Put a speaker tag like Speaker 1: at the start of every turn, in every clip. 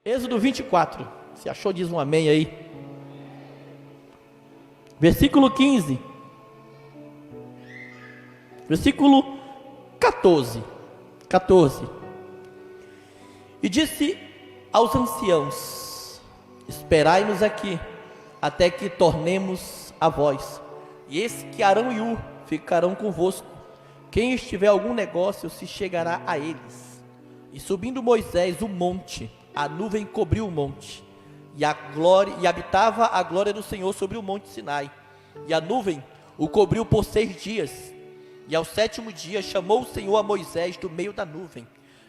Speaker 1: Êxodo 24, se achou diz um amém aí. Versículo 15, versículo 14. E disse aos anciãos: esperai-nos aqui, até que tornemos a vós. E eis que Arão e Ur ficarão convosco. Quem estiver algum negócio se chegará a eles. E subindo Moisés o monte, a nuvem cobriu o monte, e habitava a glória do Senhor sobre o monte Sinai. E a nuvem o cobriu por 6 dias. E ao 7º dia chamou o Senhor a Moisés do meio da nuvem.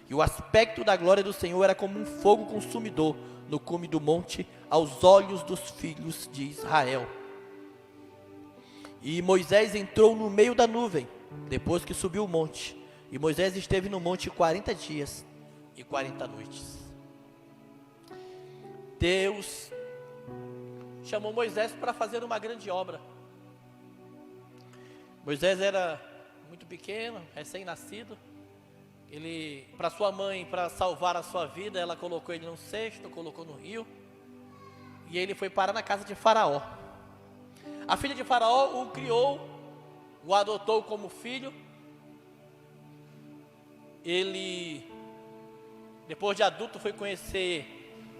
Speaker 1: E o aspecto da glória do Senhor era como um fogo consumidor no cume do monte, aos olhos dos filhos de Israel. E Moisés entrou no meio da nuvem, depois que subiu o monte. E Moisés esteve no monte 40 dias e 40 noites. Deus chamou Moisés para fazer uma grande obra. Moisés era muito pequeno, recém-nascido. Ele, para sua mãe, para salvar a sua vida, ela colocou ele num cesto, colocou no rio. E ele foi parar na casa de Faraó. A filha de Faraó o criou, o adotou como filho. Ele, depois de adulto, foi conhecer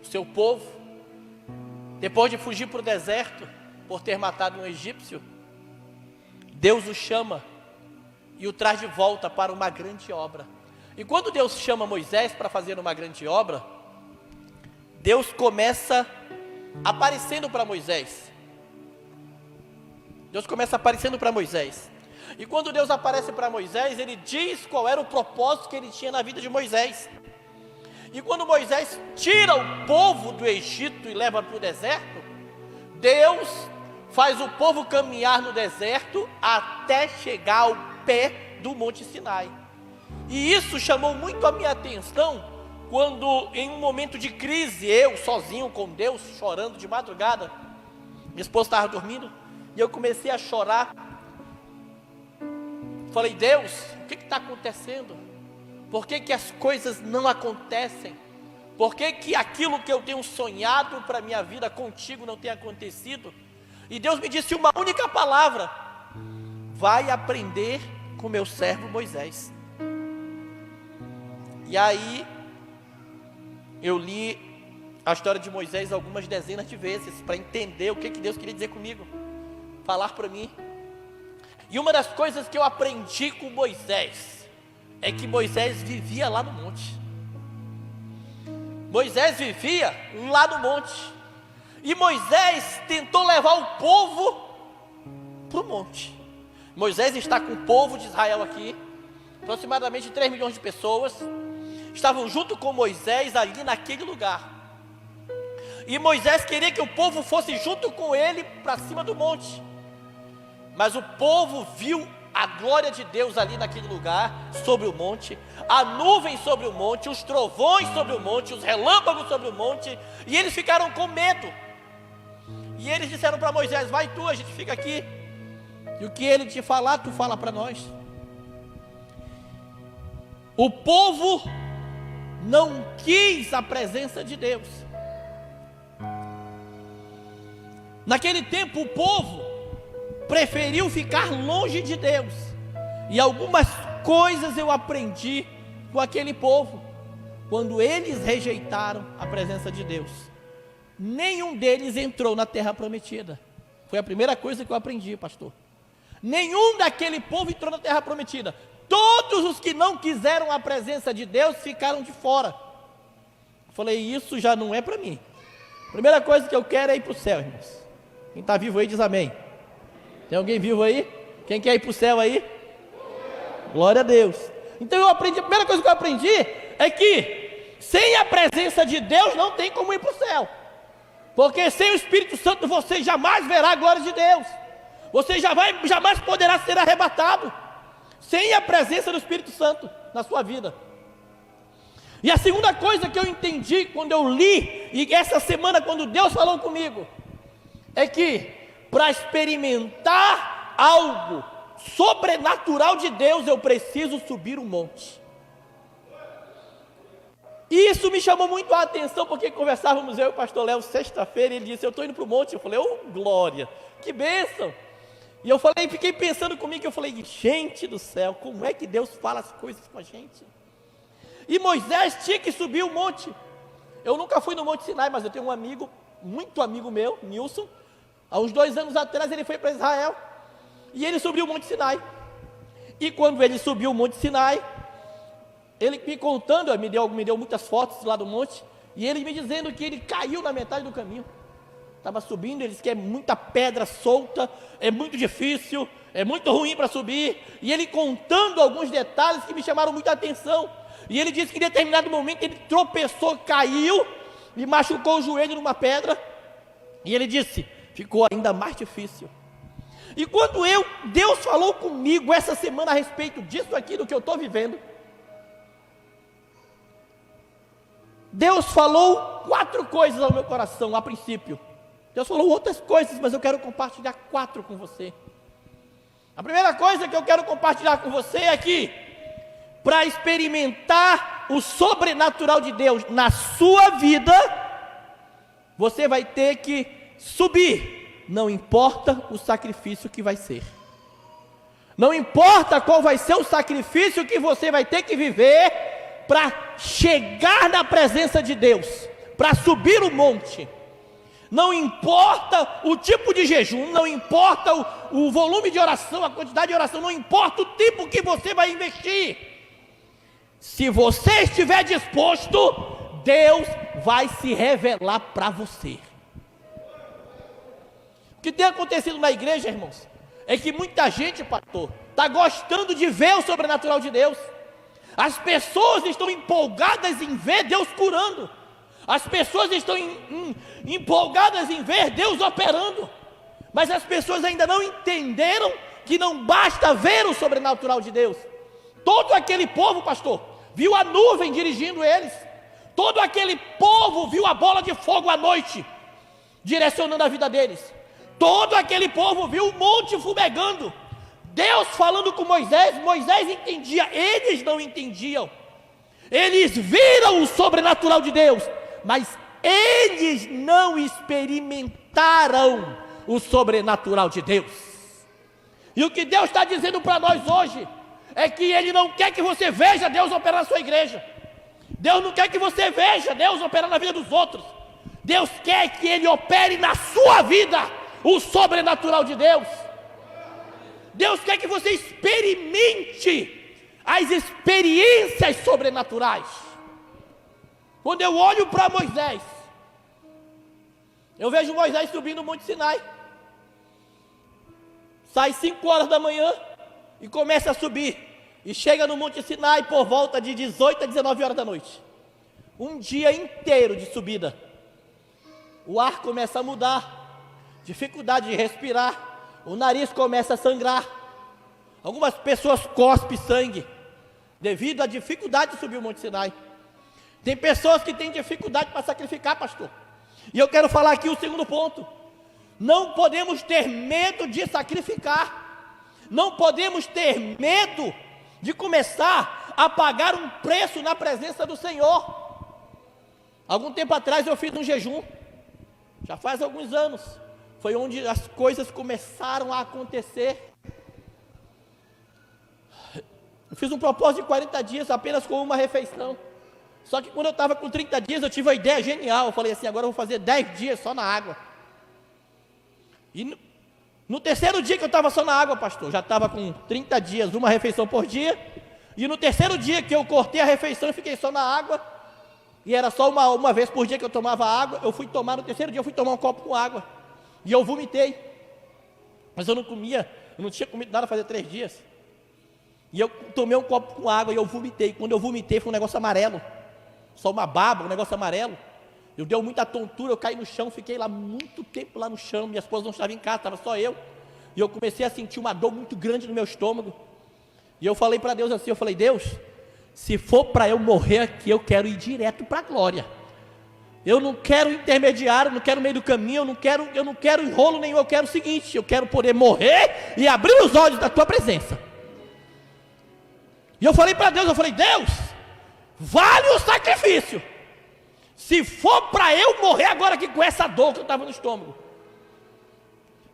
Speaker 1: o seu povo. Depois de fugir para o deserto, por ter matado um egípcio, Deus o chama e o traz de volta para uma grande obra. E quando Deus chama Moisés para fazer uma grande obra, Deus começa aparecendo para Moisés. E quando Deus aparece para Moisés, ele diz qual era o propósito que ele tinha na vida de Moisés. E quando Moisés tira o povo do Egito e leva para o deserto, Deus faz o povo caminhar no deserto até chegar ao pé do Monte Sinai. E isso chamou muito a minha atenção quando, em um momento de crise, eu sozinho com Deus, chorando de madrugada, minha esposa estava dormindo, e eu comecei a chorar. Falei: Deus, o que está acontecendo? Por que as coisas não acontecem? Por que aquilo que eu tenho sonhado para a minha vida contigo não tem acontecido? E Deus me disse uma única palavra: vai aprender com meu servo Moisés. E aí eu li a história de Moisés algumas dezenas de vezes para entender o que Deus queria dizer comigo, falar para mim. E uma das coisas que eu aprendi com Moisés é que Moisés vivia lá no monte. Moisés vivia lá no monte. E Moisés tentou levar o povo para o monte. Moisés está com o povo de Israel aqui, aproximadamente 3 milhões de pessoas, estavam junto com Moisés ali naquele lugar. E Moisés queria que o povo fosse junto com ele para cima do monte. Mas o povo viu a glória de Deus ali naquele lugar, sobre o monte, a nuvem sobre o monte, os trovões sobre o monte, os relâmpagos sobre o monte, e eles ficaram com medo. E eles disseram para Moisés: vai tu, a gente fica aqui, e o que ele te falar, tu fala para nós. O povo não quis a presença de Deus. Naquele tempo o povo preferiu ficar longe de Deus. E algumas coisas eu aprendi com aquele povo. Quando eles rejeitaram a presença de Deus, nenhum deles entrou na terra prometida. Foi a primeira coisa que eu aprendi, pastor. Nenhum daquele povo entrou na terra prometida. Todos os que não quiseram a presença de Deus ficaram de fora. Falei: isso já não é para mim. Primeira coisa que eu quero é ir para o céu, irmãos. Quem está vivo aí diz amém. Tem alguém vivo aí? Quem quer ir para o céu aí? Glória a Deus. Então eu aprendi, a primeira coisa que eu aprendi é que sem a presença de Deus não tem como ir para o céu. Porque sem o Espírito Santo você jamais verá a glória de Deus. Você jamais poderá ser arrebatado sem a presença do Espírito Santo na sua vida. E a segunda coisa que eu entendi quando eu li, e essa semana quando Deus falou comigo, é que para experimentar algo sobrenatural de Deus, eu preciso subir um monte. E isso me chamou muito a atenção, porque conversávamos eu e o pastor Léo sexta-feira, e ele disse, eu estou indo para o monte. Eu falei, oh glória, que bênção. E eu falei, fiquei pensando comigo, eu falei, gente do céu, como é que Deus fala as coisas com a gente? E Moisés tinha que subir o monte. Eu nunca fui no Monte Sinai, mas eu tenho um amigo, muito amigo meu, Nilson. Há uns 2 anos atrás ele foi para Israel, e ele subiu o Monte Sinai. E quando ele subiu o Monte Sinai, ele me contando, me deu muitas fotos lá do monte, e ele me dizendo que ele caiu na metade do caminho. Estava subindo, ele disse que é muita pedra solta, é muito difícil, é muito ruim para subir, e ele contando alguns detalhes que me chamaram muita atenção, e ele disse que em determinado momento ele tropeçou, caiu, e machucou o joelho numa pedra, e ele disse, ficou ainda mais difícil. E quando Deus falou comigo essa semana a respeito disso aqui, do que eu estou vivendo, Deus falou 4 coisas ao meu coração, a princípio. Deus falou outras coisas, mas eu quero compartilhar 4 com você. A primeira coisa que eu quero compartilhar com você é que, para experimentar o sobrenatural de Deus na sua vida, você vai ter que subir, não importa o sacrifício que vai ser. Não importa qual vai ser o sacrifício que você vai ter que viver para chegar na presença de Deus, para subir o monte. Não importa o tipo de jejum, não importa o volume de oração, a quantidade de oração, não importa o tempo que você vai investir. Se você estiver disposto, Deus vai se revelar para você. O que tem acontecido na igreja, irmãos, é que muita gente, pastor, está gostando de ver o sobrenatural de Deus. As pessoas estão empolgadas em ver Deus curando. As pessoas estão empolgadas em ver Deus operando, mas as pessoas ainda não entenderam que não basta ver o sobrenatural de Deus. Todo aquele povo, pastor, viu a nuvem dirigindo eles. Todo aquele povo viu a bola de fogo à noite, direcionando a vida deles. Todo aquele povo viu o monte fumegando. Deus falando com Moisés, Moisés entendia, eles não entendiam. Eles viram o sobrenatural de Deus, mas eles não experimentaram o sobrenatural de Deus. E o que Deus está dizendo para nós hoje é que Ele não quer que você veja Deus operar na sua igreja. Deus não quer que você veja Deus operar na vida dos outros. Deus quer que Ele opere na sua vida o sobrenatural de Deus. Deus quer que você experimente as experiências sobrenaturais. Quando eu olho para Moisés, eu vejo Moisés subindo o Monte Sinai. Sai 5 horas da manhã e começa a subir. E chega no Monte Sinai por volta de 18 a 19 horas da noite. Um dia inteiro de subida. O ar começa a mudar, dificuldade de respirar, o nariz começa a sangrar. Algumas pessoas cospem sangue devido à dificuldade de subir o Monte Sinai. Tem pessoas que têm dificuldade para sacrificar, pastor. E eu quero falar aqui o segundo ponto. Não podemos ter medo de sacrificar. Não podemos ter medo de começar a pagar um preço na presença do Senhor. Algum tempo atrás eu fiz um jejum. Já faz alguns anos. Foi onde as coisas começaram a acontecer. Eu fiz um propósito de 40 dias apenas com uma refeição. Só que quando eu estava com 30 dias, eu tive uma ideia genial. Eu falei assim, agora eu vou fazer 10 dias só na água. E no terceiro dia que eu estava só na água, pastor, já estava com 30 dias, uma refeição por dia. E no terceiro dia que eu cortei a refeição, eu fiquei só na água. E era só uma vez por dia que eu tomava água. Eu fui tomar, no terceiro dia eu fui tomar um copo com água. E eu vomitei. Mas eu não comia, eu não tinha comido nada fazia 3 dias. E eu tomei um copo com água e eu vomitei. Quando eu vomitei foi um negócio amarelo. Só uma baba, um negócio amarelo. Eu dei muita tontura, eu caí no chão, fiquei lá muito tempo lá no chão. Minha esposa não estava em casa, estava só eu. E eu comecei a sentir uma dor muito grande no meu estômago. E eu falei para Deus assim, eu falei, Deus, se for para eu morrer aqui, eu quero ir direto para a glória. Eu não quero intermediário, não quero meio do caminho, eu não quero enrolo nenhum, eu quero o seguinte, eu quero poder morrer e abrir os olhos da tua presença. E eu falei para Deus, Deus, vale o sacrifício, se for para eu morrer agora aqui com essa dor que eu estava no estômago.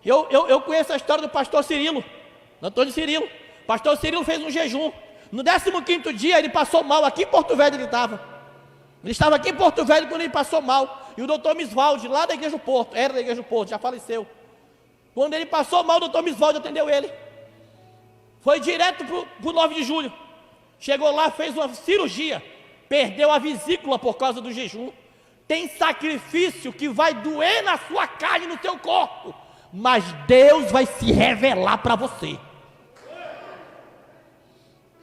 Speaker 1: Eu conheço a história do pastor Cirilo, Antônio Cirilo. O pastor Cirilo fez um jejum. No 15º dia ele passou mal, aqui em Porto Velho ele estava. Ele estava aqui em Porto Velho quando ele passou mal. E o doutor Misvaldi, lá da Igreja do Porto, era da Igreja do Porto, já faleceu. Quando ele passou mal, o doutor Misvaldi atendeu ele. Foi direto para o 9 de julho. Chegou lá, fez uma cirurgia. Perdeu a vesícula por causa do jejum. Tem sacrifício que vai doer na sua carne, no teu corpo. Mas Deus vai se revelar para você.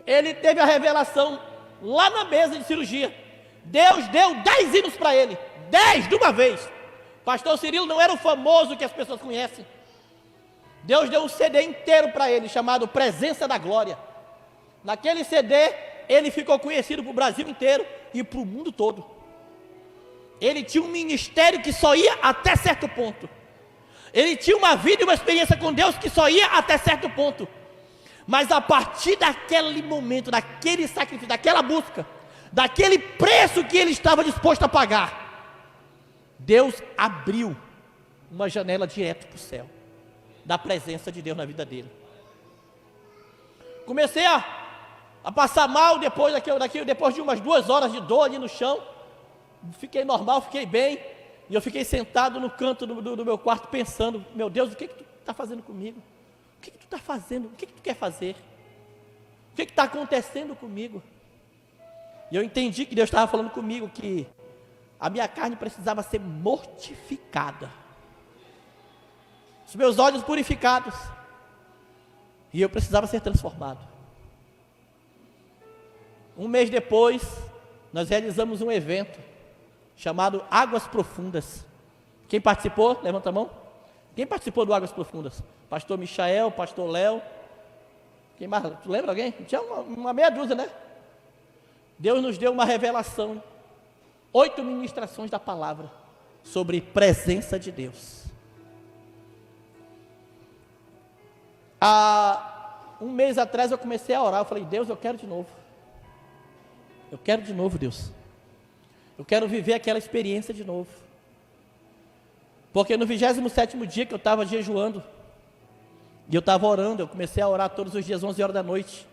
Speaker 1: Ele teve a revelação lá na mesa de cirurgia. Deus deu 10 hinos para ele. 10 de uma vez. Pastor Cirilo não era o famoso que as pessoas conhecem. Deus deu um CD inteiro para ele, chamado Presença da Glória. Naquele CD, ele ficou conhecido para o Brasil inteiro e para o mundo todo. Ele tinha um ministério que só ia até certo ponto. Ele tinha uma vida e uma experiência com Deus que só ia até certo ponto. Mas a partir daquele momento, daquele sacrifício, daquela busca, daquele preço que ele estava disposto a pagar, Deus abriu uma janela direto para o céu, da presença de Deus na vida dele. Comecei a passar mal depois de umas 2 horas de dor ali no chão. Fiquei normal, fiquei bem. E eu fiquei sentado no canto do meu quarto pensando: meu Deus, o que tu está fazendo comigo? O que tu está fazendo? O que tu quer fazer? O que está acontecendo comigo? E eu entendi que Deus estava falando comigo que a minha carne precisava ser mortificada, os meus olhos purificados, e eu precisava ser transformado. Um mês depois, nós realizamos um evento chamado Águas Profundas. Quem participou? Levanta a mão. Quem participou do Águas Profundas? Pastor Michael, Pastor Léo. Quem mais? Tu lembra alguém? Tinha uma meia dúzia, né? Deus nos deu uma revelação, 8 ministrações da palavra sobre presença de Deus. Há um mês atrás eu comecei a orar. Eu falei: Deus, eu quero de novo. Eu quero de novo, Deus. Eu quero viver aquela experiência de novo. Porque no 27º dia que eu estava jejuando, e eu estava orando, eu comecei a orar todos os dias, 11 horas da noite.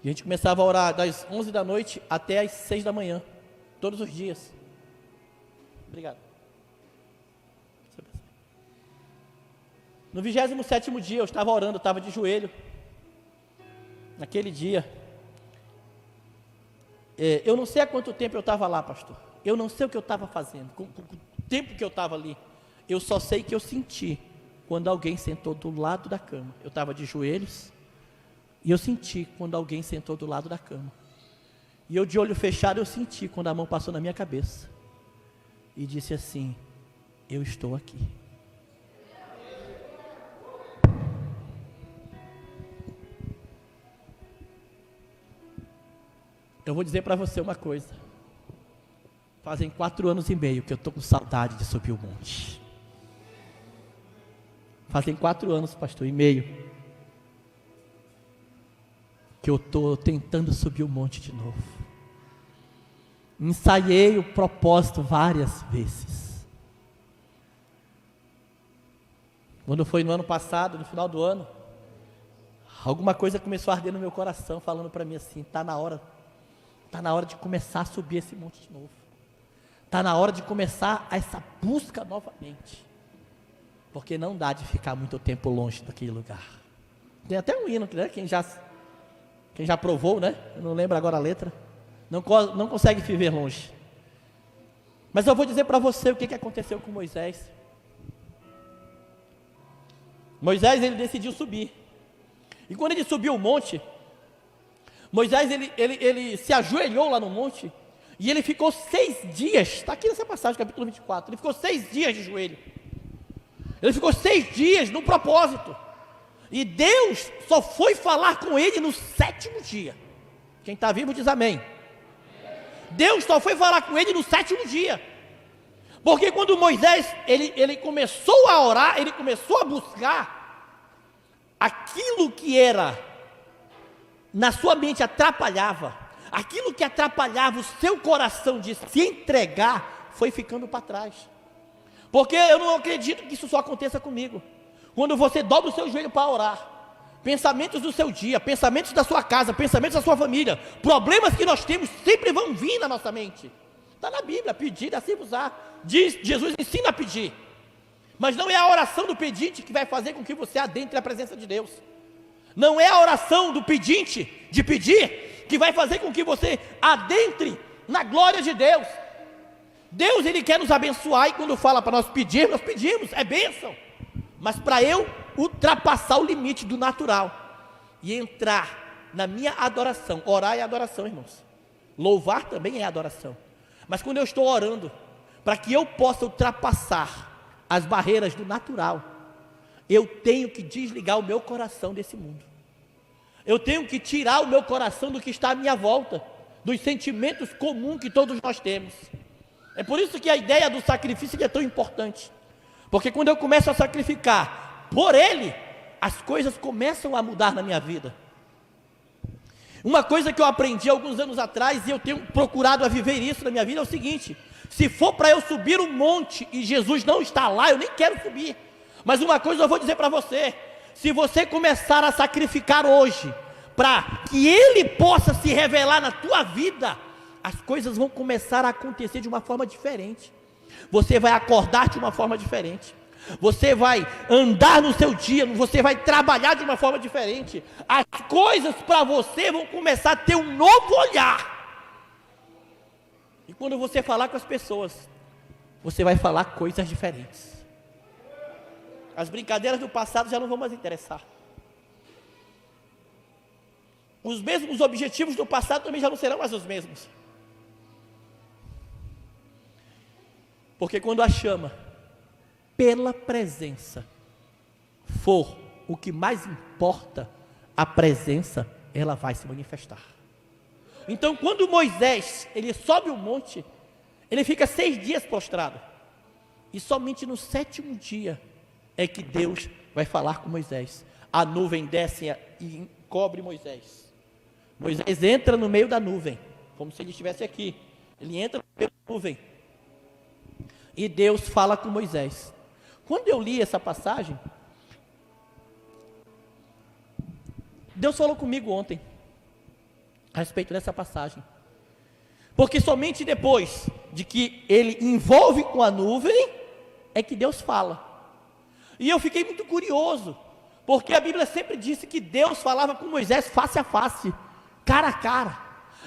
Speaker 1: E a gente começava a orar das 11 da noite até as 6 da manhã, todos os dias. Obrigado. No 27º dia eu estava orando, eu estava de joelho. Naquele dia, eu não sei há quanto tempo eu estava lá, pastor. Eu não sei o que eu estava fazendo, com o tempo que eu estava ali. Eu só sei que eu senti quando alguém sentou do lado da cama. Eu estava de joelhos e eu senti quando alguém sentou do lado da cama. E eu de olho fechado eu senti quando a mão passou na minha cabeça e disse assim: eu estou aqui. Eu vou dizer para você uma coisa. Fazem 4 anos e meio que eu estou com saudade de subir o monte. Fazem 4 anos, pastor, e meio, que eu estou tentando subir o monte de novo. Ensaiei o propósito várias vezes. Quando foi no ano passado, no final do ano, alguma coisa começou a arder no meu coração, falando para mim assim: está na hora de começar a subir esse monte de novo. Está na hora de começar essa busca novamente. Porque não dá de ficar muito tempo longe daquele lugar. Tem até um hino, né? Quem já provou, né? Eu não lembro agora a letra. Não consegue viver longe. Mas eu vou dizer para você o que aconteceu com Moisés. Moisés, ele decidiu subir. E quando ele subiu o monte, Moisés, ele se ajoelhou lá no monte, e ele ficou 6 dias, está aqui nessa passagem, capítulo 24, ele ficou 6 dias de joelho. Ele ficou 6 dias no propósito, e Deus só foi falar com ele no 7º dia. Quem está vivo diz amém. Deus só foi falar com ele no 7º dia, porque quando Moisés, ele começou a orar, ele começou a buscar aquilo que era, na sua mente atrapalhava, aquilo que atrapalhava o seu coração de se entregar, foi ficando para trás. Porque eu não acredito que isso só aconteça comigo. Quando você dobra o seu joelho para orar, pensamentos do seu dia, pensamentos da sua casa, pensamentos da sua família, problemas que nós temos sempre vão vir na nossa mente. Está na Bíblia, pedir, assim usar. Diz, Jesus ensina a pedir. Mas não é a oração do pedinte que vai fazer com que você adentre a presença de Deus. Não é a oração do pedinte, de pedir, que vai fazer com que você adentre na glória de Deus. Deus, Ele quer nos abençoar, e quando fala para nós pedir, nós pedimos, é bênção. Mas para eu ultrapassar o limite do natural e entrar na minha adoração, orar é adoração, irmãos. Louvar também é adoração. Mas quando eu estou orando, para que eu possa ultrapassar as barreiras do natural, eu tenho que desligar o meu coração desse mundo. Eu tenho que tirar o meu coração do que está à minha volta, dos sentimentos comuns que todos nós temos. É por isso que a ideia do sacrifício é tão importante. Porque quando eu começo a sacrificar por Ele, as coisas começam a mudar na minha vida. Uma coisa que eu aprendi alguns anos atrás, e eu tenho procurado a viver isso na minha vida, é o seguinte: se for para eu subir um monte e Jesus não está lá, eu nem quero subir. Mas uma coisa eu vou dizer para você: se você começar a sacrificar hoje, para que Ele possa se revelar na tua vida, as coisas vão começar a acontecer de uma forma diferente. Você vai acordar de uma forma diferente. Você vai andar no seu dia, você vai trabalhar de uma forma diferente. As coisas para você vão começar a ter um novo olhar. E quando você falar com as pessoas, você vai falar coisas diferentes. As brincadeiras do passado já não vão mais interessar. Os mesmos objetivos do passado também já não serão mais os mesmos. Porque quando a chama pela presença for o que mais importa, a presença, ela vai se manifestar. Então, quando Moisés, ele sobe o monte, ele fica 6 dias prostrado, e somente no 7º dia é que Deus vai falar com Moisés. A nuvem desce e cobre Moisés. Moisés entra no meio da nuvem, como se ele estivesse aqui. Ele entra no meio da nuvem, e Deus fala com Moisés. Quando eu li essa passagem, Deus falou comigo ontem a respeito dessa passagem. Porque somente depois de que ele envolve com a nuvem, é que Deus fala. E eu fiquei muito curioso, porque a Bíblia sempre disse que Deus falava com Moisés face a face, cara a cara.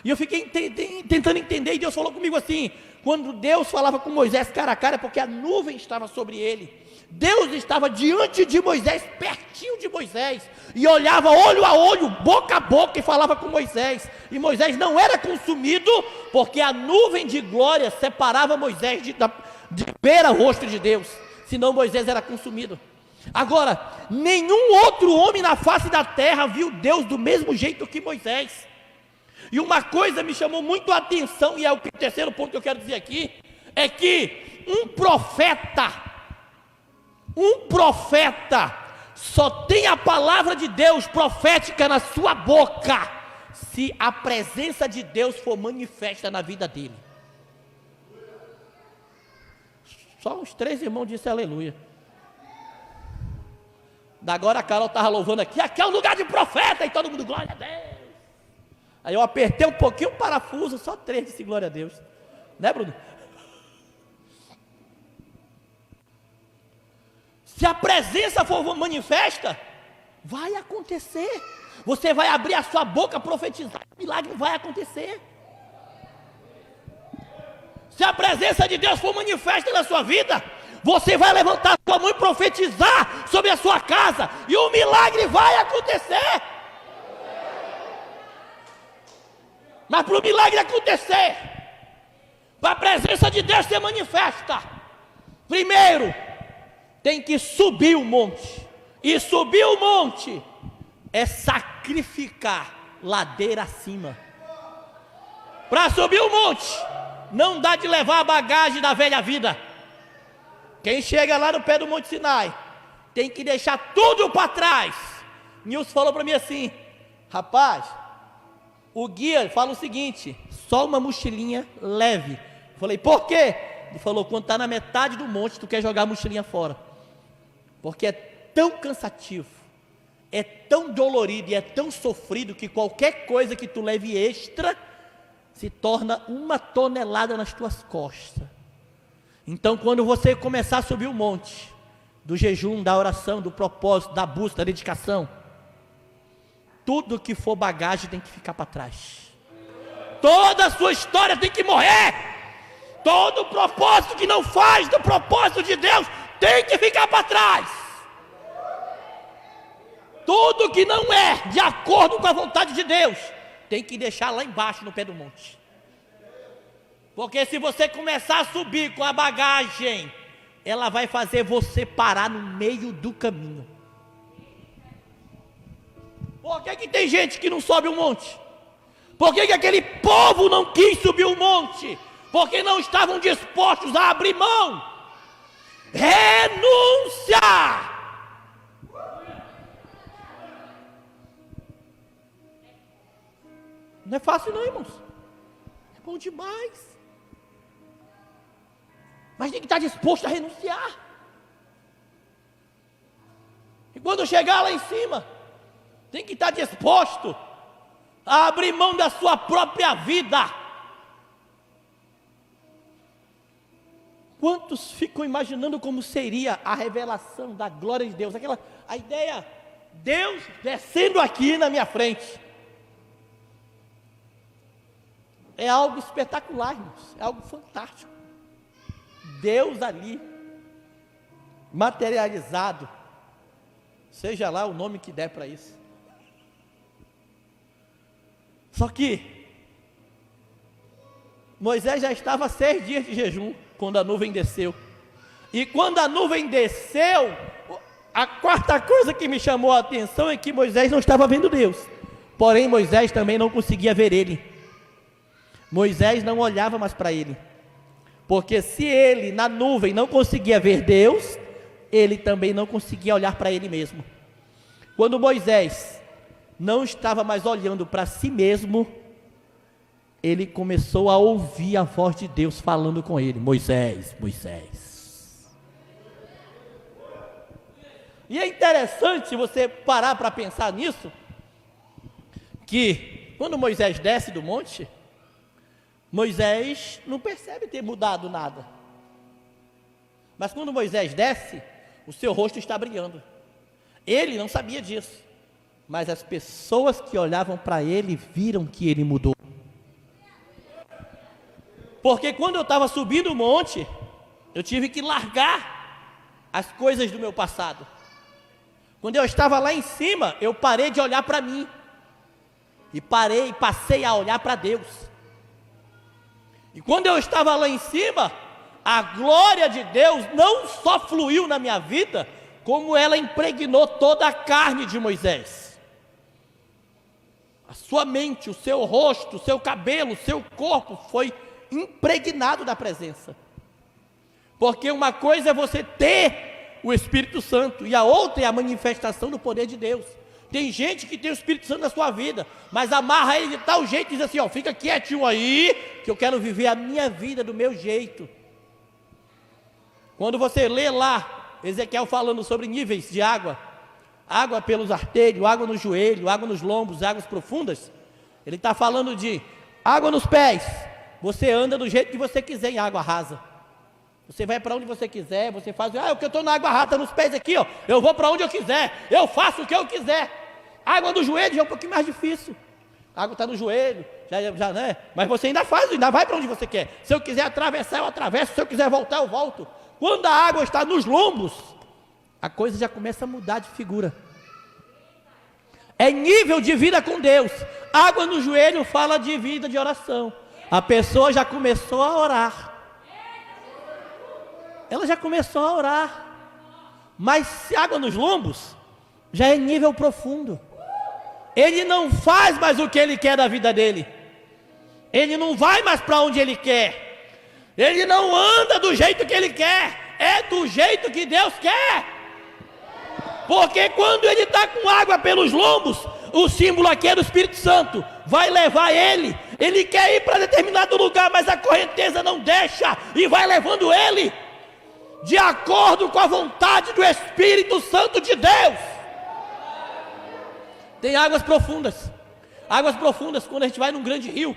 Speaker 1: E eu fiquei tentando entender, e Deus falou comigo assim: quando Deus falava com Moisés cara a cara, é porque a nuvem estava sobre ele. Deus estava diante de Moisés, pertinho de Moisés, e olhava olho a olho, boca a boca, e falava com Moisés. E Moisés não era consumido, porque a nuvem de glória separava Moisés de ver o rosto de Deus, senão Moisés era consumido. Agora, nenhum outro homem na face da terra viu Deus do mesmo jeito que Moisés. E uma coisa me chamou muito a atenção, e é o terceiro ponto que eu quero dizer aqui, é que um profeta só tem a palavra de Deus profética na sua boca, se a presença de Deus for manifesta na vida dele. Só os 3 irmãos disseram aleluia. Da agora a Carol estava louvando aqui é o lugar de profeta, e todo mundo, glória a Deus. Aí eu apertei um pouquinho o parafuso, só 3 disse glória a Deus. Né, Bruno? Se a presença for manifesta, vai acontecer. Você vai abrir a sua boca, profetizar, o milagre vai acontecer. Se a presença de Deus for manifesta na sua vida, você vai levantar a sua mão e profetizar sobre a sua casa, e o milagre vai acontecer. Mas para o milagre acontecer, para a presença de Deus ser manifesta, primeiro tem que subir o monte. E subir o monte é sacrificar ladeira acima. Para subir o monte, não dá de levar a bagagem da velha vida. Quem chega lá no pé do Monte Sinai, tem que deixar tudo para trás. Nilson falou para mim assim: rapaz, o guia fala o seguinte: só uma mochilinha leve. Eu falei, por quê? Ele falou, quando está na metade do monte, tu quer jogar a mochilinha fora, porque é tão cansativo, é tão dolorido e é tão sofrido, que qualquer coisa que tu leve extra, se torna 1 tonelada nas tuas costas. Então, quando você começar a subir o monte, do jejum, da oração, do propósito, da busca, da dedicação, tudo que for bagagem tem que ficar para trás. Toda a sua história tem que morrer. Todo propósito que não faz do propósito de Deus tem que ficar para trás. Tudo que não é de acordo com a vontade de Deus tem que deixar lá embaixo no pé do monte. Porque se você começar a subir com a bagagem, ela vai fazer você parar no meio do caminho. Por que tem gente que não sobe o monte? Por que aquele povo não quis subir o monte? Porque não estavam dispostos a abrir mão. Renúncia! Não é fácil não, irmãos. É bom demais. Mas tem que estar disposto a renunciar. E quando chegar lá em cima, tem que estar disposto a abrir mão da sua própria vida. Quantos ficam imaginando como seria a revelação da glória de Deus? A ideia, Deus descendo aqui na minha frente. É algo espetacular, irmãos. É algo fantástico. Deus ali, materializado, seja lá o nome que der para isso. Só que Moisés já estava 6 dias de jejum quando a nuvem desceu. E quando a nuvem desceu, a quarta coisa que me chamou a atenção é que Moisés não estava vendo Deus. Porém, Moisés também não conseguia ver ele. Moisés não olhava mais para ele. Porque se ele na nuvem não conseguia ver Deus, ele também não conseguia olhar para ele mesmo. Quando Moisés não estava mais olhando para si mesmo, ele começou a ouvir a voz de Deus falando com ele: Moisés, Moisés. E é interessante você parar para pensar nisso, que quando Moisés desce do monte, Moisés não percebe ter mudado nada. Mas quando Moisés desce, o seu rosto está brilhando. Ele não sabia disso, mas as pessoas que olhavam para ele viram que ele mudou. Porque quando eu estava subindo o monte, eu tive que largar as coisas do meu passado. Quando eu estava lá em cima, eu parei de olhar para mim e passei a olhar para Deus. E quando eu estava lá em cima, a glória de Deus não só fluiu na minha vida, como ela impregnou toda a carne de Moisés. A sua mente, o seu rosto, o seu cabelo, o seu corpo foi impregnado da presença. Porque uma coisa é você ter o Espírito Santo e a outra é a manifestação do poder de Deus. Tem gente que tem o Espírito Santo na sua vida, mas amarra ele de tal jeito e diz assim, ó, fica quietinho aí, que eu quero viver a minha vida do meu jeito. Quando você lê lá, Ezequiel falando sobre níveis de água, água pelos artérios, água no joelho, água nos lombos, águas profundas, ele está falando de água nos pés, você anda do jeito que você quiser em água rasa. Você vai para onde você quiser, você faz, eu estou na água rasa nos pés aqui, ó, eu vou para onde eu quiser, eu faço o que eu quiser. Água no joelho já é um pouquinho mais difícil. A água está no joelho, já né? Mas você ainda faz, ainda vai para onde você quer. Se eu quiser atravessar, eu atravesso, se eu quiser voltar, eu volto. Quando a água está nos lombos, a coisa já começa a mudar de figura. É nível de vida com Deus. Água no joelho fala de vida de oração. A pessoa já começou a orar. Ela já começou a orar. Mas água nos lombos já é nível profundo. Ele não faz mais o que ele quer da vida dele. Ele não vai mais para onde ele quer. Ele não anda do jeito que ele quer. É do jeito que Deus quer. Porque quando ele está com água pelos lombos, o símbolo aqui é do Espírito Santo, vai levar ele. Ele quer ir para determinado lugar, mas a correnteza não deixa, e vai levando ele, de acordo com a vontade do Espírito Santo de Deus. Tem águas profundas. Águas profundas, quando a gente vai num grande rio,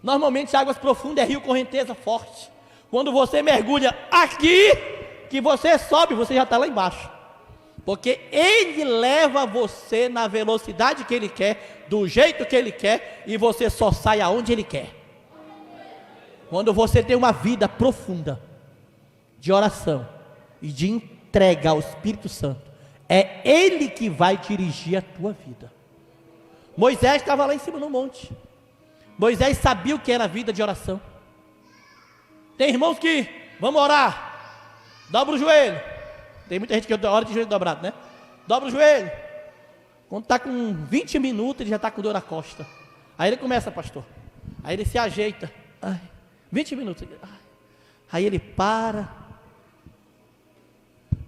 Speaker 1: normalmente águas profundas é rio correnteza forte. Quando você mergulha aqui, que você sobe, você já está lá embaixo. Porque ele leva você na velocidade que ele quer, do jeito que ele quer, e você só sai aonde ele quer. Quando você tem uma vida profunda de oração e de entrega ao Espírito Santo, é ele que vai dirigir a tua vida. Moisés estava lá em cima no monte. Moisés sabia o que era a vida de oração. Tem irmãos que, vamos orar, dobra o joelho. Tem muita gente que ora de joelho dobrado, né? Dobra o joelho. Quando está com 20 minutos, ele já está com dor na costa. Aí ele começa, pastor. Aí ele se ajeita. 20 minutos. Aí ele para.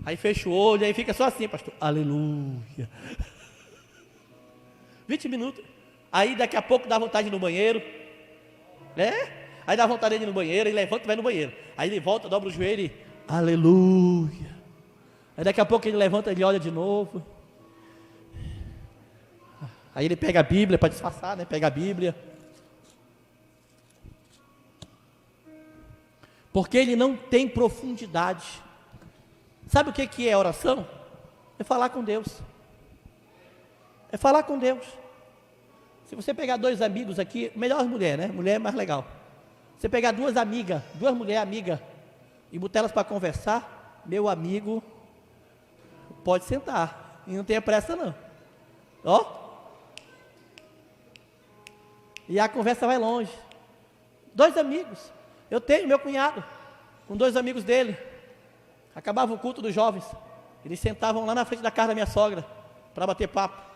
Speaker 1: Aí fecha o olho, aí fica só assim, pastor. Aleluia. 20 minutos. Aí daqui a pouco dá vontade de ir no banheiro. Aí dá vontade de ir no banheiro, ele levanta e vai no banheiro. Aí ele volta, dobra o joelho e aleluia. Aí daqui a pouco ele levanta, ele olha de novo. Aí ele pega a Bíblia para disfarçar, né? Pega a Bíblia. Porque ele não tem profundidade. Sabe o que é oração? É falar com Deus. É falar com Deus. Se você pegar dois amigos aqui, melhor mulher, né? Mulher é mais legal. Você pegar duas mulheres amigas, e botar elas para conversar, meu amigo, pode sentar. E não tenha pressa não. E a conversa vai longe. Dois amigos. Eu tenho meu cunhado, com dois amigos dele. Acabava o culto dos jovens. Eles sentavam lá na frente da casa da minha sogra, para bater papo.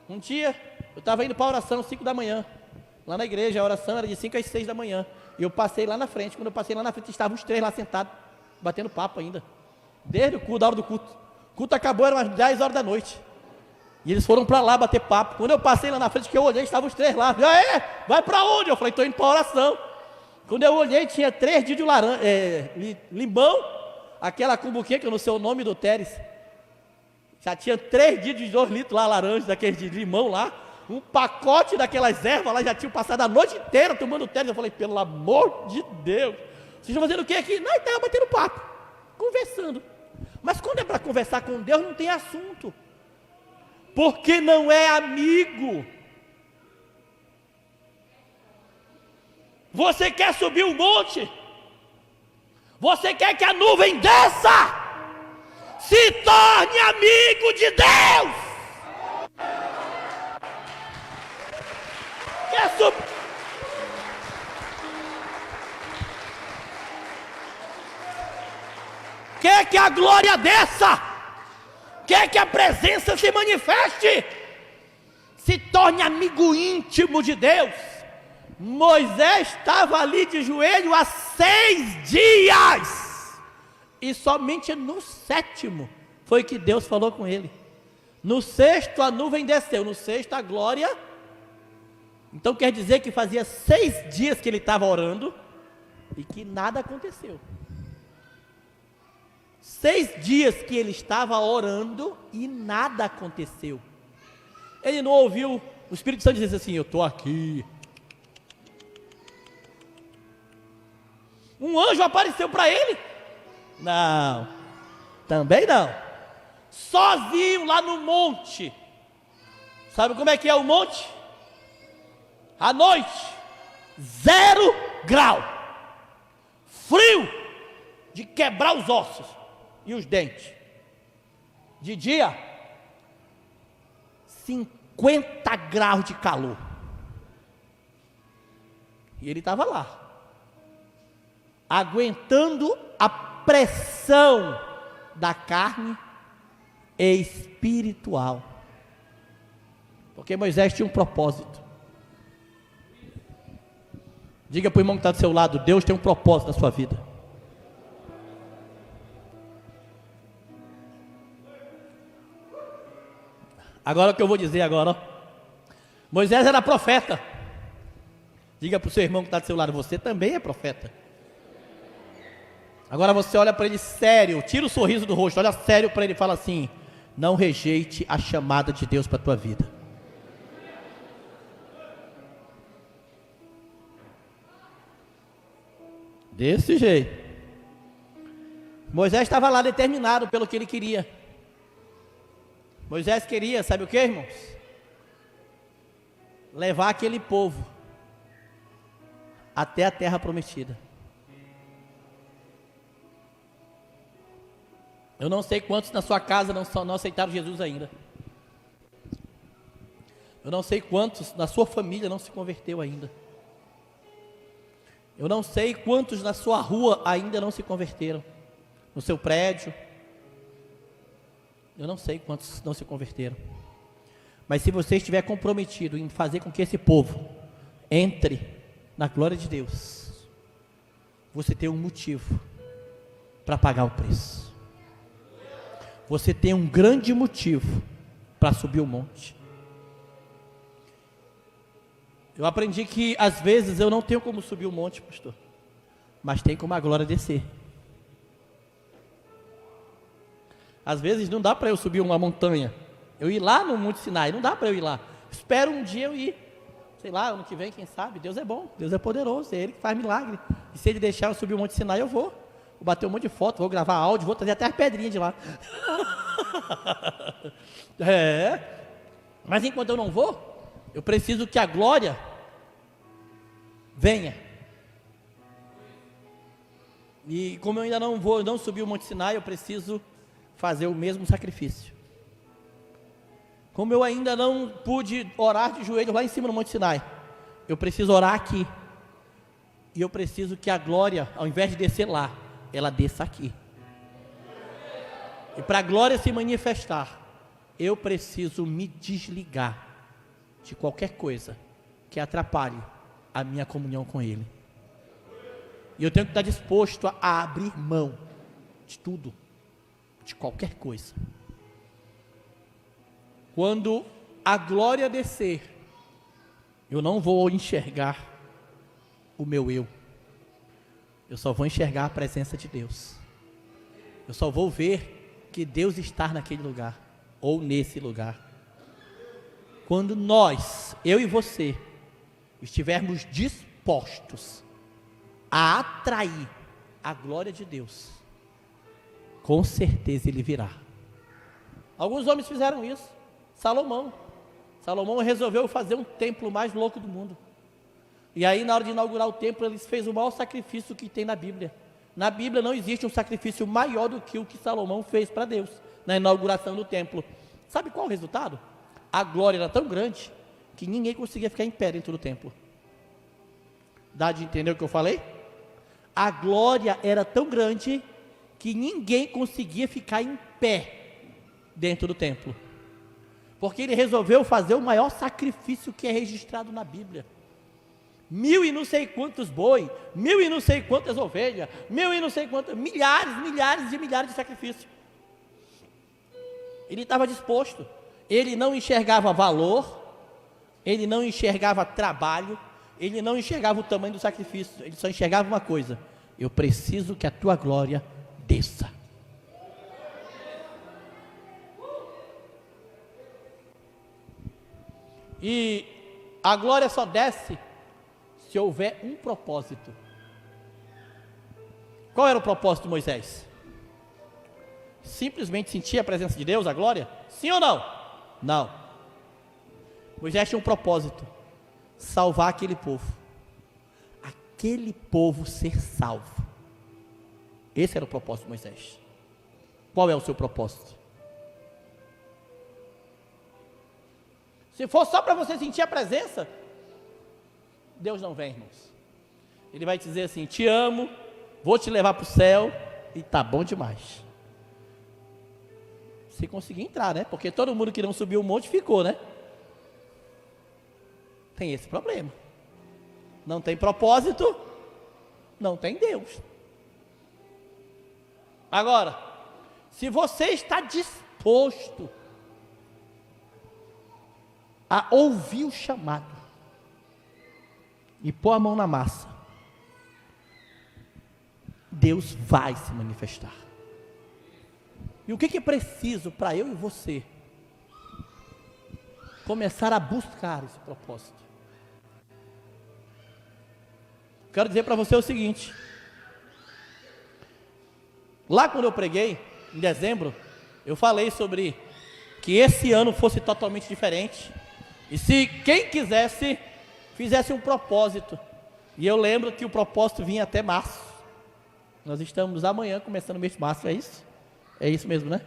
Speaker 1: Um dia, eu estava indo para a oração, 5 da manhã. Lá na igreja, a oração era de 5 às 6 da manhã. E eu passei lá na frente. Quando eu passei lá na frente, estavam os 3 lá sentados, batendo papo ainda. Desde o culto, da hora do culto. O culto acabou, eram umas 10 horas da noite. E eles foram para lá bater papo. Quando eu passei lá na frente, que eu olhei, estavam os 3 lá. Vai para onde? Eu falei, estou indo para a oração. Quando eu olhei, tinha 3 dias de limão, aquela cumbuquinha, que eu não sei o nome do Teres. Já tinha 3 dias de 2 litros lá, laranja, daqueles de limão lá. Um pacote daquelas ervas lá, já tinham passado a noite inteira tomando Teres. Eu falei, pelo amor de Deus, vocês estão fazendo o que aqui? Não, estava batendo papo, conversando. Mas quando é para conversar com Deus, não tem assunto. Porque não é amigo. Você quer subir um monte? Você quer que a nuvem desça? Se torne amigo de Deus. Quer subir? Quer que a glória desça? Quer que a presença se manifeste? Se torne amigo íntimo de Deus. Moisés estava ali de joelho há 6 dias. E somente no 7º foi que Deus falou com ele. No 6º a nuvem desceu, no 6º a glória. Então quer dizer que fazia 6 dias que ele estava orando e que nada aconteceu. 6 dias que ele estava orando e nada aconteceu. Ele não ouviu o Espírito Santo dizer assim, eu estou aqui. Um anjo apareceu para ele? Não, também não. Sozinho lá no monte. Sabe como é que é o monte? À noite, 0 grau. Frio de quebrar os ossos e os dentes. De dia, 50 graus de calor. E ele estava lá, aguentando a pressão da carne espiritual. Porque Moisés tinha um propósito. Diga para o irmão que está do seu lado, Deus tem um propósito na sua vida. Agora o que eu vou dizer agora, ó. Moisés era profeta. Diga para o seu irmão que está do seu lado, você também é profeta. Agora você olha para ele sério, tira o sorriso do rosto, olha sério para ele e fala assim: não rejeite a chamada de Deus para a tua vida. Desse jeito. Moisés estava lá determinado pelo que ele queria. Moisés queria, sabe o que, irmãos? Levar aquele povo até a terra prometida. Eu não sei quantos na sua casa não aceitaram Jesus ainda. Eu não sei quantos na sua família não se converteu ainda. Eu não sei quantos na sua rua ainda não se converteram. No seu prédio. Eu não sei quantos não se converteram. Mas se você estiver comprometido em fazer com que esse povo entre na glória de Deus, você tem um motivo para pagar o preço. Você tem um grande motivo para subir o monte. Eu aprendi que às vezes eu não tenho como subir o monte, pastor, mas tem como a glória descer. Às vezes não dá para eu subir uma montanha, eu ir lá no Monte Sinai, não dá para eu ir lá. Espero um dia eu ir, sei lá, ano que vem, quem sabe. Deus é bom, Deus é poderoso, é Ele que faz milagre. E se Ele deixar eu subir o Monte Sinai, eu vou bater um monte de foto, vou gravar áudio, vou trazer até as pedrinhas de lá. Mas enquanto eu não vou, eu preciso que a glória venha. E como eu ainda não subir o Monte Sinai, eu preciso fazer o mesmo sacrifício. Como eu ainda não pude orar de joelho lá em cima no Monte Sinai, eu preciso orar aqui. E eu preciso que a glória, ao invés de descer lá, ela desça aqui. E para a glória se manifestar, eu preciso me desligar de qualquer coisa que atrapalhe a minha comunhão com Ele. E eu tenho que estar disposto a abrir mão de tudo, de qualquer coisa. Quando a glória descer, eu não vou enxergar o meu eu. Eu só vou enxergar a presença de Deus. Eu só vou ver que Deus está naquele lugar, ou nesse lugar. Quando nós, eu e você, estivermos dispostos a atrair a glória de Deus, com certeza Ele virá. Alguns homens fizeram isso. Salomão resolveu fazer um templo mais louco do mundo. E aí, na hora de inaugurar o templo, ele fez o maior sacrifício que tem na Bíblia. Na Bíblia não existe um sacrifício maior do que o que Salomão fez para Deus, na inauguração do templo. Sabe qual o resultado? A glória era tão grande, que ninguém conseguia ficar em pé dentro do templo. Dá de entender o que eu falei? A glória era tão grande, que ninguém conseguia ficar em pé dentro do templo. Porque ele resolveu fazer o maior sacrifício que é registrado na Bíblia. 1000 e não sei quantos boi, 1000 e não sei quantas ovelhas, 1000 e não sei quantas, milhares de sacrifícios. Ele estava disposto. Ele não enxergava valor, ele não enxergava trabalho, ele não enxergava o tamanho do sacrifício, ele só enxergava uma coisa: eu preciso que a tua glória desça. E a glória só desce se houver um propósito. Qual era o propósito de Moisés? Simplesmente sentir a presença de Deus, a glória? Sim ou não? Não. Moisés tinha um propósito: salvar aquele povo. Aquele povo ser salvo. Esse era o propósito de Moisés. Qual é o seu propósito? Se for só para você sentir a presença, Deus não vem, irmãos. Ele vai te dizer assim: te amo, vou te levar para o céu, e tá bom demais. Se conseguir entrar, né? Porque todo mundo que não subiu o monte ficou, né? Tem esse problema. Não tem propósito, não tem Deus. Agora, se você está disposto a ouvir o chamado e pôr a mão na massa, Deus vai se manifestar. E o que é preciso para eu e você começar a buscar esse propósito? Quero dizer para você o seguinte: lá quando eu preguei, em dezembro, eu falei sobre que esse ano fosse totalmente diferente, e se quem quisesse, fizesse um propósito. E eu lembro que o propósito vinha até março. Nós estamos amanhã começando o mês de março, é isso? É isso mesmo, né?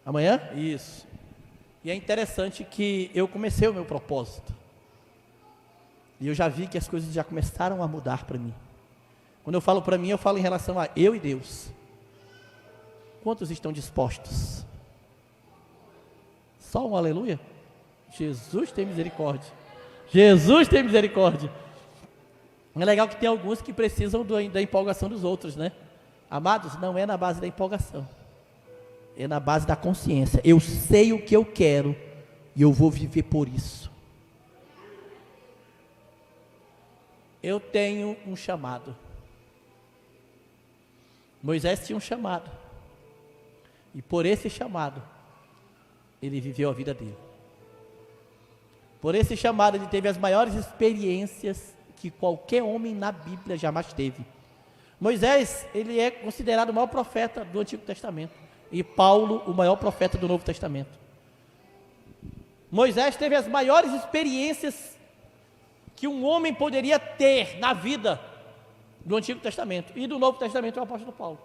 Speaker 1: Amanhã? Isso. E é interessante que eu comecei o meu propósito, e eu já vi que as coisas já começaram a mudar para mim. Quando eu falo para mim, eu falo em relação a eu e Deus. Quantos estão dispostos? Só um aleluia? Jesus tem misericórdia. Jesus tem misericórdia. É legal que tem alguns que precisam da empolgação dos outros, né? Amados, não é na base da empolgação, é na base da consciência. Eu sei o que eu quero e eu vou viver por isso. Eu tenho um chamado. Moisés tinha um chamado, e por esse chamado ele viveu a vida dele. Por esse chamado ele teve as maiores experiências que qualquer homem na Bíblia jamais teve. Moisés, ele é considerado o maior profeta do Antigo Testamento, e Paulo o maior profeta do Novo Testamento. Moisés teve as maiores experiências que um homem poderia ter na vida do Antigo Testamento, e do Novo Testamento é o apóstolo Paulo.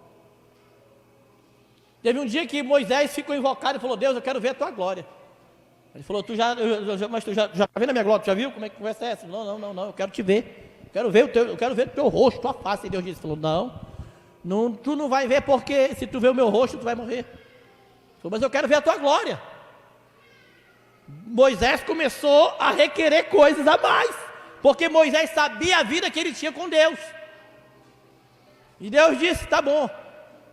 Speaker 1: Teve um dia que Moisés ficou invocado e falou: Deus, eu quero ver a tua glória. Ele falou: mas tu já vendo a minha glória? Tu já viu como é que conversa é essa? Não, eu quero te ver. Eu quero ver o teu rosto, tua face. E Deus disse: não, tu não vai ver, porque se tu ver o meu rosto, tu vai morrer. Ele falou: mas eu quero ver a tua glória. Moisés começou a requerer coisas a mais, porque Moisés sabia a vida que ele tinha com Deus. E Deus disse: tá bom,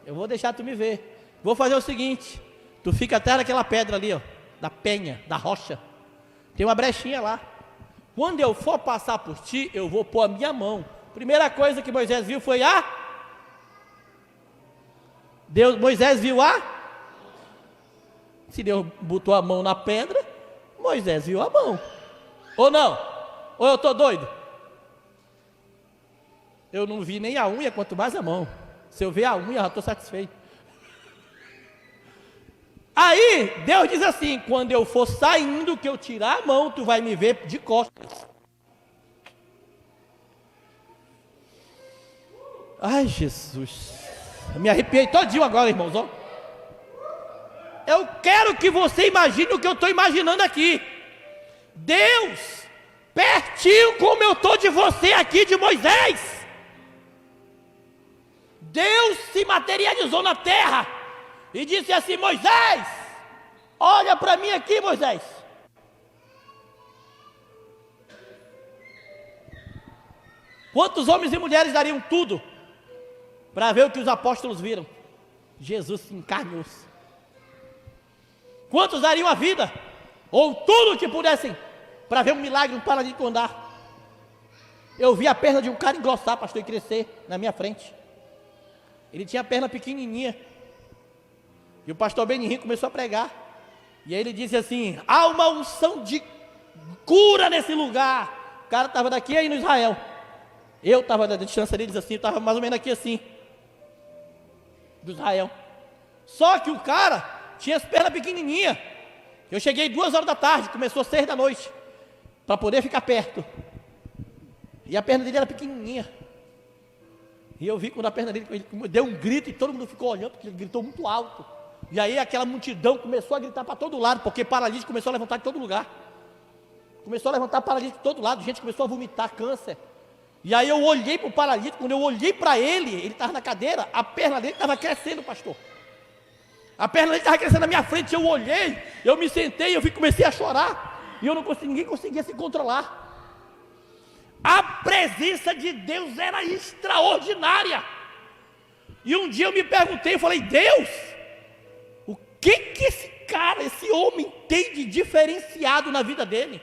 Speaker 1: eu vou deixar tu me ver. Vou fazer o seguinte: tu fica atrás daquela pedra ali, ó, da penha, da rocha. Tem uma brechinha lá. Quando eu for passar por ti, eu vou pôr a minha mão. Primeira coisa que Moisés viu foi Moisés viu se Deus botou a mão na pedra, Moisés viu a mão. Ou não? Ou eu estou doido? Eu não vi nem a unha, quanto mais a mão. Se eu ver a unha, eu já estou satisfeito. Aí, Deus diz assim: quando eu for saindo, que eu tirar a mão, tu vai me ver de costas. Ai, Jesus, eu me arrepiei todinho agora, irmãos, ó. Eu quero que você imagine o que eu estou imaginando aqui. Deus, pertinho como eu estou de você aqui, de Moisés. Deus se materializou na terra e disse assim: Moisés, olha para mim aqui, Moisés. Quantos homens e mulheres dariam tudo para ver o que os apóstolos viram? Jesus se encarnou-se. Quantos dariam a vida, ou tudo que pudessem, para ver um milagre, um paralítico andar? Eu vi a perna de um cara engrossar, pastor, e crescer na minha frente. Ele tinha a perna pequenininha. E o pastor Benihim começou a pregar. E aí ele disse assim: há uma unção de cura nesse lugar. O cara estava daqui aí no Israel. Eu estava da distância deles assim, eu estava mais ou menos aqui assim, do Israel. Só que o cara tinha as pernas pequenininhas. Eu cheguei 2 horas da tarde, começou 6 da noite, para poder ficar perto. E a perna dele era pequenininha. E eu vi quando a perna dele, ele deu um grito e todo mundo ficou olhando, porque ele gritou muito alto. E aí aquela multidão começou a gritar para todo lado, porque paralítico começou a levantar de todo lugar. Começou a levantar paralítico de todo lado, gente começou a vomitar câncer. E aí eu olhei para o paralítico, quando eu olhei para ele estava na cadeira, a perna dele estava crescendo, pastor. A perna dele estava crescendo na minha frente, eu olhei, eu me sentei, comecei a chorar. E ninguém conseguia se controlar. A presença de Deus era extraordinária. E um dia eu me perguntei, eu falei: Deus, o que esse cara, esse homem tem de diferenciado na vida dele?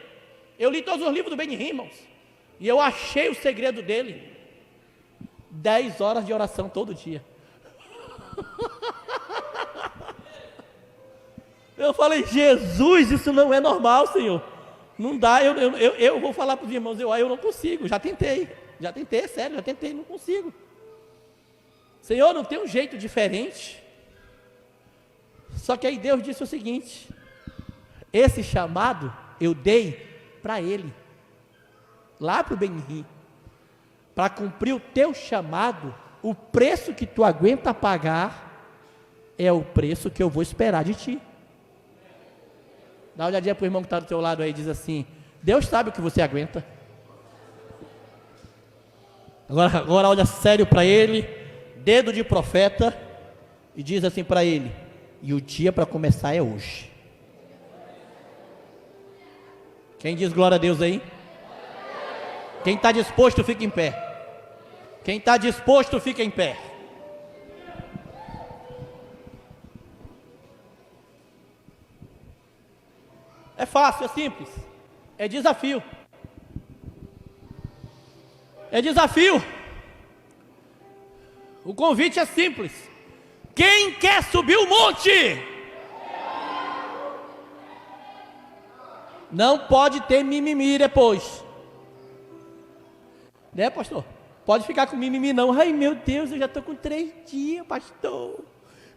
Speaker 1: Eu li todos os livros do Benny Hinn, irmãos, e eu achei o segredo dele. 10 horas de oração todo dia. Eu falei, Jesus, isso não é normal, Senhor. Não dá, eu vou falar para os irmãos, eu não consigo, já tentei, sério, já tentei, não consigo. Senhor, não tem um jeito diferente. Só que aí Deus disse o seguinte: esse chamado eu dei para ele, lá para o Benny Hinn, para cumprir o teu chamado, o preço que tu aguenta pagar é o preço que eu vou esperar de ti. Dá uma olhadinha para o irmão que está do teu lado aí e diz assim: Deus sabe o que você aguenta. Agora olha sério para ele, dedo de profeta, e diz assim para ele: e o dia para começar é hoje. Quem diz glória a Deus aí? Quem está disposto fica em pé. Quem está disposto fica em pé. É fácil, é simples. É desafio. É desafio. O convite é simples. Quem quer subir o monte? Não pode ter mimimi depois. Né, pastor? Pode ficar com mimimi não. Ai, meu Deus, eu já estou com 3 dias, pastor.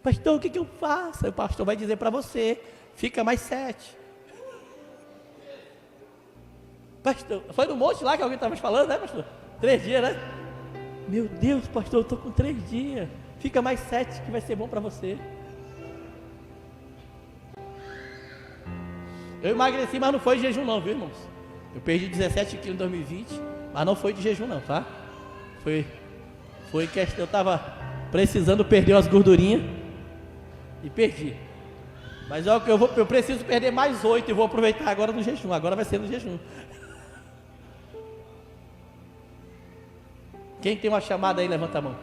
Speaker 1: Pastor, o que eu faço? O pastor vai dizer para você: fica mais 7. Pastor, foi no monte lá que alguém estava falando, né, pastor? 3 dias, né? Meu Deus, pastor, eu estou com 3 dias. Fica mais 7 que vai ser bom para você. Eu emagreci, mas não foi de jejum não, viu, irmãos? Eu perdi 17 quilos em 2020, mas não foi de jejum não, tá? Foi que eu estava precisando perder umas gordurinhas e perdi. Mas eu preciso perder mais 8 e vou aproveitar agora no jejum. Agora vai ser no jejum. Quem tem uma chamada aí, levanta a mão.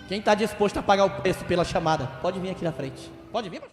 Speaker 1: Quem está disposto a pagar o preço pela chamada, pode vir aqui na frente. Pode vir, pastor.